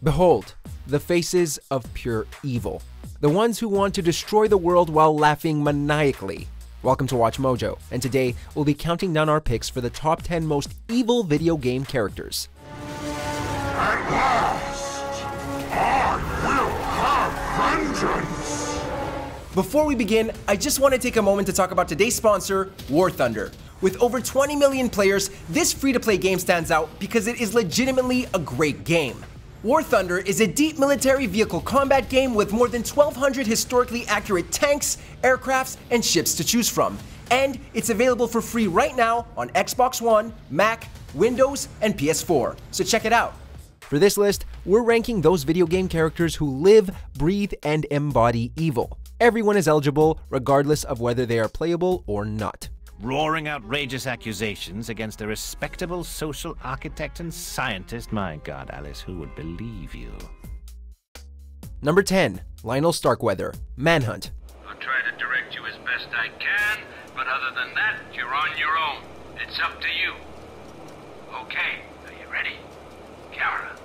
Behold, the faces of pure evil. The ones who want to destroy the world while laughing maniacally. Welcome to Watch Mojo, and today we'll be counting down our picks for the top 10 most evil video game characters. At last, I will have vengeance! Before we begin, I just want to take a moment to talk about today's sponsor, War Thunder. With over 20 million players, this free-to-play game stands out because it is legitimately a great game. War Thunder is a deep military vehicle combat game with more than 1,200 historically accurate tanks, aircrafts, and ships to choose from. And it's available for free right now on Xbox One, Mac, Windows, and PS4, so check it out. For this list, we're ranking those video game characters who live, breathe, and embody evil. Everyone is eligible, regardless of whether they are playable or not. Roaring outrageous accusations against a respectable social architect and scientist. My God, Alice, who would believe you? Number 10. Lionel Starkweather, Manhunt. I'll try to direct you as best I can, but other than that, you're on your own. It's up to you. Okay, are you ready? Camera,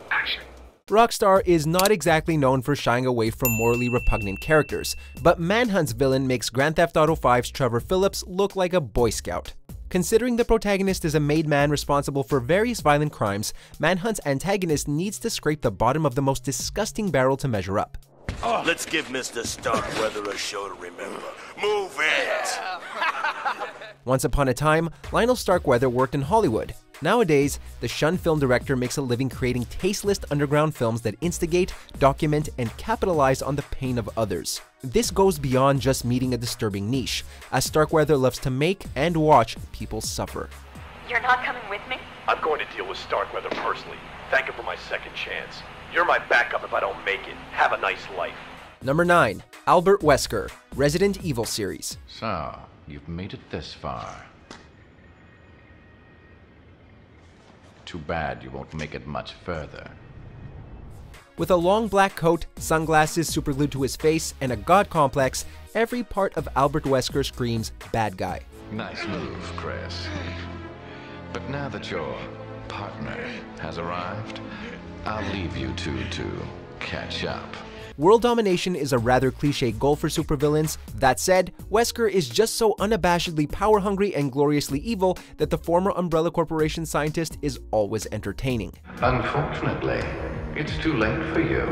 action. Rockstar is not exactly known for shying away from morally repugnant characters, but Manhunt's villain makes Grand Theft Auto V's Trevor Phillips look like a Boy Scout. Considering the protagonist is a made man responsible for various violent crimes, Manhunt's antagonist needs to scrape the bottom of the most disgusting barrel to measure up. Let's give Mr. Starkweather a show to remember. Move it! Once upon a time, Lionel Starkweather worked in Hollywood. Nowadays, the shunned film director makes a living creating tasteless underground films that instigate, document, and capitalize on the pain of others. This goes beyond just meeting a disturbing niche, as Starkweather loves to make and watch people suffer. You're not coming with me? I'm going to deal with Starkweather personally. Thank him for my second chance. You're my backup if I don't make it. Have a nice life. Number 9. Albert Wesker, Resident Evil series. So, you've made it this far. Too bad you won't make it much further. With a long black coat, sunglasses superglued to his face, and a god complex, every part of Albert Wesker screams bad guy. Nice move, Chris. But now that your partner has arrived, I'll leave you two to catch up. World domination is a rather cliche goal for supervillains. That said, Wesker is just so unabashedly power-hungry and gloriously evil that the former Umbrella Corporation scientist is always entertaining. Unfortunately, it's too late for you.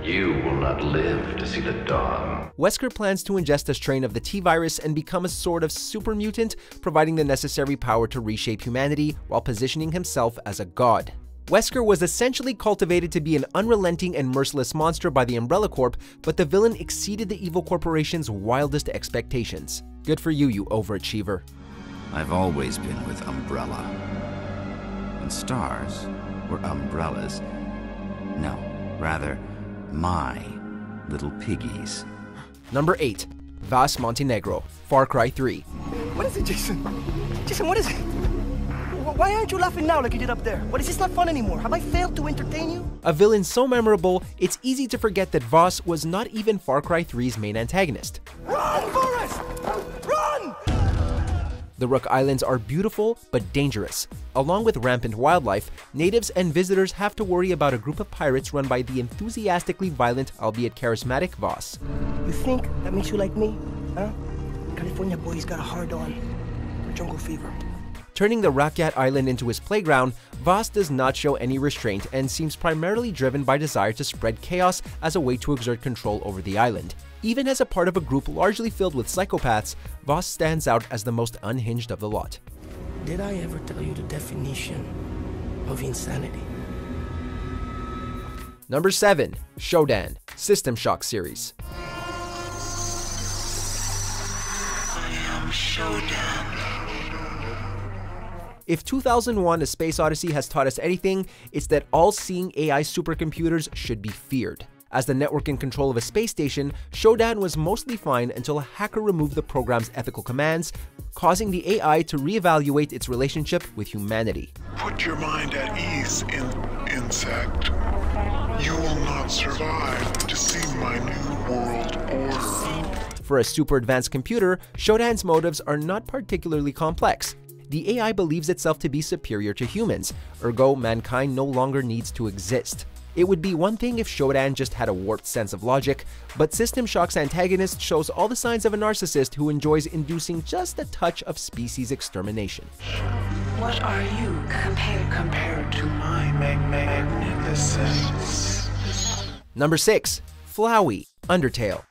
You will not live to see the dawn. Wesker plans to ingest a strain of the T-virus and become a sort of super mutant, providing the necessary power to reshape humanity while positioning himself as a god. Wesker was essentially cultivated to be an unrelenting and merciless monster by the Umbrella Corp, but the villain exceeded the evil corporation's wildest expectations. Good for you, you overachiever. I've always been with Umbrella. And stars were umbrellas. No, rather, my little piggies. Number 8. Vas Montenegro, Far Cry 3. What is it, Jason? Jason, what is it? Why aren't you laughing now like you did up there? What, is this not fun anymore? Have I failed to entertain you? A villain so memorable, it's easy to forget that Vas was not even Far Cry 3's main antagonist. Run, Forrest! Run! The Rook Islands are beautiful but dangerous. Along with rampant wildlife, natives and visitors have to worry about a group of pirates run by the enthusiastically violent, albeit charismatic Vas. You think that makes you like me? Huh? California boy's got a hard-on for jungle fever. Turning the Rakyat Island into his playground, Vas does not show any restraint and seems primarily driven by desire to spread chaos as a way to exert control over the island. Even as a part of a group largely filled with psychopaths, Vas stands out as the most unhinged of the lot. Did I ever tell you the definition of insanity? Number 7. Shodan, System Shock series. I am Shodan. If 2001: A Space Odyssey has taught us anything, it's that all-seeing AI supercomputers should be feared. As the network in control of a space station, Shodan was mostly fine until a hacker removed the program's ethical commands, causing the AI to reevaluate its relationship with humanity. Put your mind at ease, insect. You will not survive to see my new world order. For a super advanced computer, Shodan's motives are not particularly complex. The AI believes itself to be superior to humans, ergo mankind no longer needs to exist. It would be one thing if Shodan just had a warped sense of logic, but System Shock's antagonist shows all the signs of a narcissist who enjoys inducing just a touch of species extermination. What are you compared to my magnificence? Number 6. Flowey, Undertale.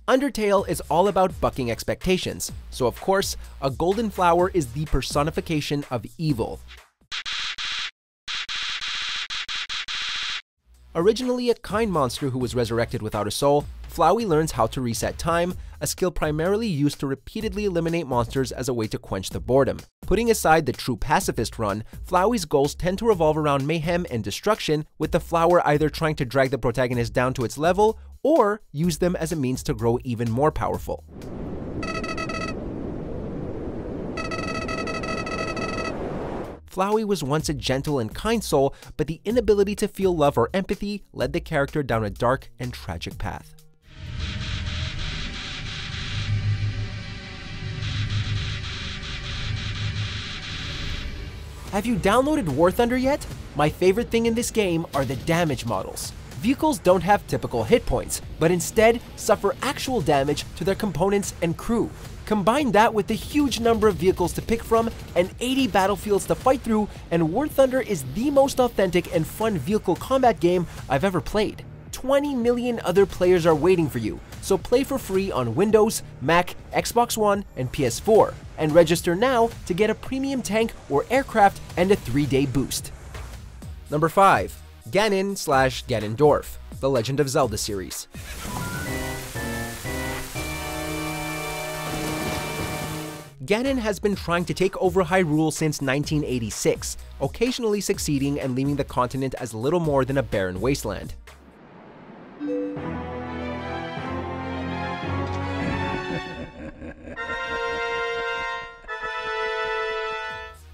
Undertale is all about bucking expectations, so of course, a golden flower is the personification of evil. Originally a kind monster who was resurrected without a soul, Flowey learns how to reset time, a skill primarily used to repeatedly eliminate monsters as a way to quench the boredom. Putting aside the true pacifist run, Flowey's goals tend to revolve around mayhem and destruction, with the flower either trying to drag the protagonist down to its level, or use them as a means to grow even more powerful. Flowey was once a gentle and kind soul, but the inability to feel love or empathy led the character down a dark and tragic path. Have you downloaded War Thunder yet? My favorite thing in this game are the damage models. Vehicles don't have typical hit points, but instead suffer actual damage to their components and crew. Combine that with the huge number of vehicles to pick from and 80 battlefields to fight through, and War Thunder is the most authentic and fun vehicle combat game I've ever played. 20 million other players are waiting for you, so play for free on Windows, Mac, Xbox One, and PS4, and register now to get a premium tank or aircraft and a 3-day boost. Number 5. Ganon/Ganondorf, The Legend of Zelda series. Ganon has been trying to take over Hyrule since 1986, occasionally succeeding and leaving the continent as little more than a barren wasteland.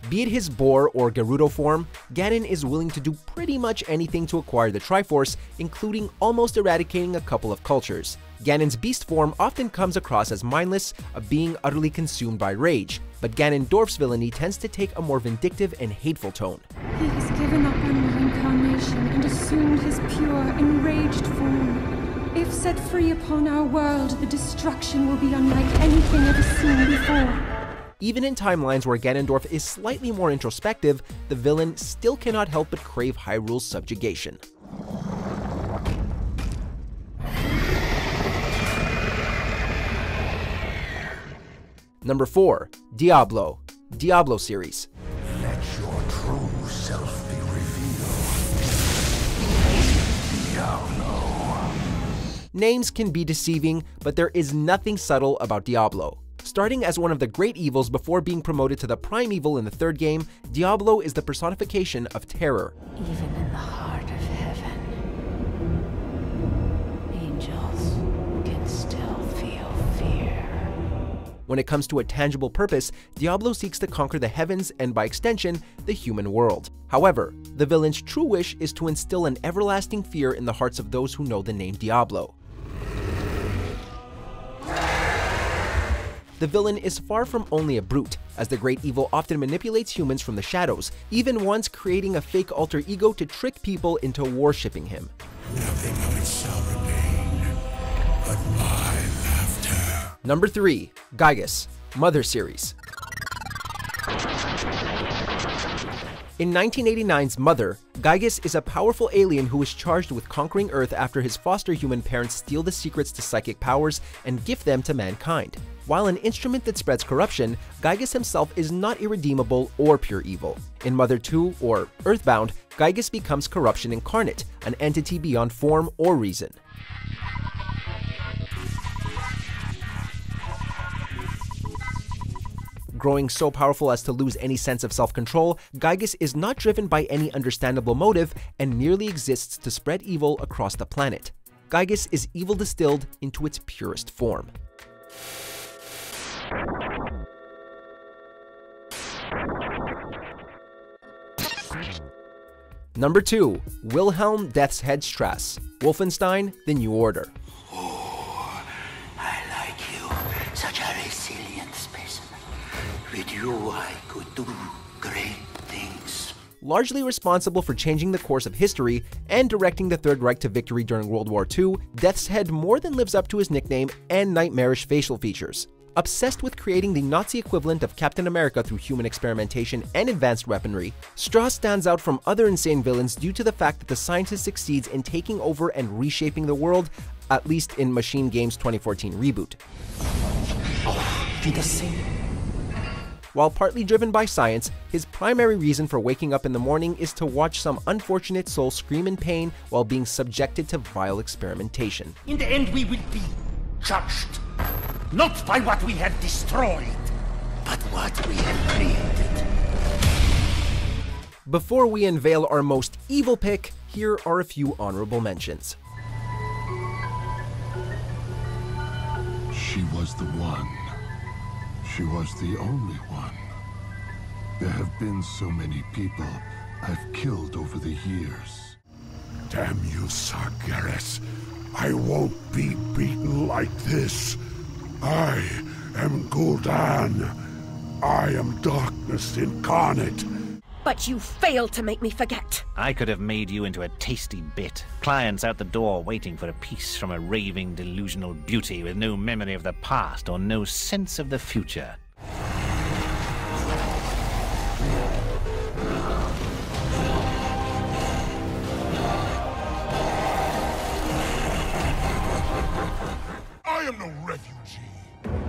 Be it his boar or Gerudo form, Ganon is willing to do pretty much anything to acquire the Triforce, including almost eradicating a couple of cultures. Ganon's beast form often comes across as mindless, a being utterly consumed by rage, but Ganondorf's villainy tends to take a more vindictive and hateful tone. He has given up on reincarnation and assumed his pure, enraged form. If set free upon our world, the destruction will be unlike anything ever seen before. Even in timelines where Ganondorf is slightly more introspective, the villain still cannot help but crave Hyrule's subjugation. Number 4. Diablo, Diablo series. Let your true self be revealed. Diablo. Names can be deceiving, but there is nothing subtle about Diablo. Starting as one of the great evils before being promoted to the prime evil in the third game, Diablo is the personification of terror. Even in the heart of heaven, angels can still feel fear. When it comes to a tangible purpose, Diablo seeks to conquer the heavens and, by extension, the human world. However, the villain's true wish is to instill an everlasting fear in the hearts of those who know the name Diablo. The villain is far from only a brute, as the great evil often manipulates humans from the shadows, even once creating a fake alter ego to trick people into worshipping him. Nothing of it shall remain but my laughter. Number 3. Gaius, Mother series. In 1989's Mother, Gaius is a powerful alien who is charged with conquering Earth after his foster human parents steal the secrets to psychic powers and gift them to mankind. While an instrument that spreads corruption, Gaius himself is not irredeemable or pure evil. In Mother 2, or Earthbound, Gaius becomes corruption incarnate, an entity beyond form or reason. Growing so powerful as to lose any sense of self-control, Gaius is not driven by any understandable motive and merely exists to spread evil across the planet. Gaius is evil distilled into its purest form. Number 2. Wilhelm Death's Head Strass, Wolfenstein: The New Order. Oh, I like you. Such a resilient specimen. With you, I could do great things. Largely responsible for changing the course of history and directing the Third Reich to victory during World War II, Death's Head more than lives up to his nickname and nightmarish facial features. Obsessed with creating the Nazi equivalent of Captain America through human experimentation and advanced weaponry, Strauss stands out from other insane villains due to the fact that the scientist succeeds in taking over and reshaping the world, at least in Machine Games' 2014 reboot. While partly driven by science, his primary reason for waking up in the morning is to watch some unfortunate soul scream in pain while being subjected to vile experimentation. In the end, we will be judged, not by what we have destroyed, but what we have created. Before we unveil our most evil pick, here are a few honorable mentions. She was the one. She was the only one. There have been so many people I've killed over the years. Damn you, Sargeras. I won't be beaten like this. I am Gul'dan. I am darkness incarnate. But you failed to make me forget. I could have made you into a tasty bit. Clients out the door waiting for a piece from a raving, delusional beauty with no memory of the past or no sense of the future. I am no refugee.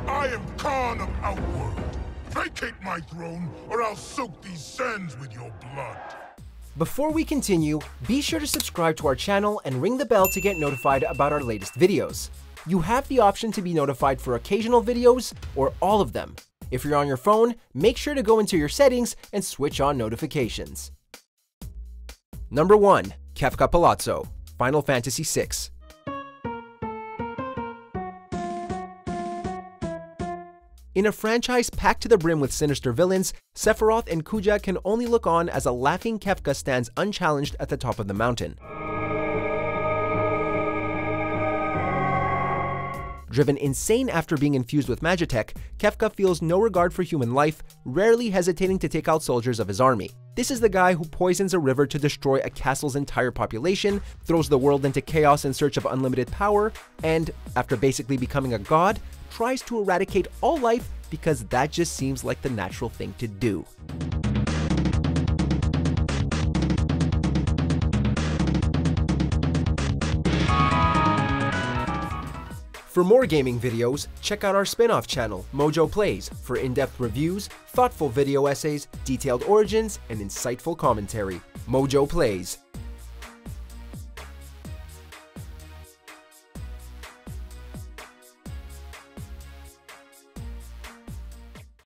I am Khan of Outworld. Vacate my throne, or I'll soak these sands with your blood. Before we continue, be sure to subscribe to our channel and ring the bell to get notified about our latest videos. You have the option to be notified for occasional videos or all of them. If you're on your phone, make sure to go into your settings and switch on notifications. Number 1. Kefka Palazzo, Final Fantasy VI. In a franchise packed to the brim with sinister villains, Sephiroth and Kuja can only look on as a laughing Kefka stands unchallenged at the top of the mountain. Driven insane after being infused with Magitech, Kefka feels no regard for human life, rarely hesitating to take out soldiers of his army. This is the guy who poisons a river to destroy a castle's entire population, throws the world into chaos in search of unlimited power, and, after basically becoming a god, tries to eradicate all life because that just seems like the natural thing to do. For more gaming videos, check out our spin-off channel, Mojo Plays, for in-depth reviews, thoughtful video essays, detailed origins, and insightful commentary. Mojo Plays.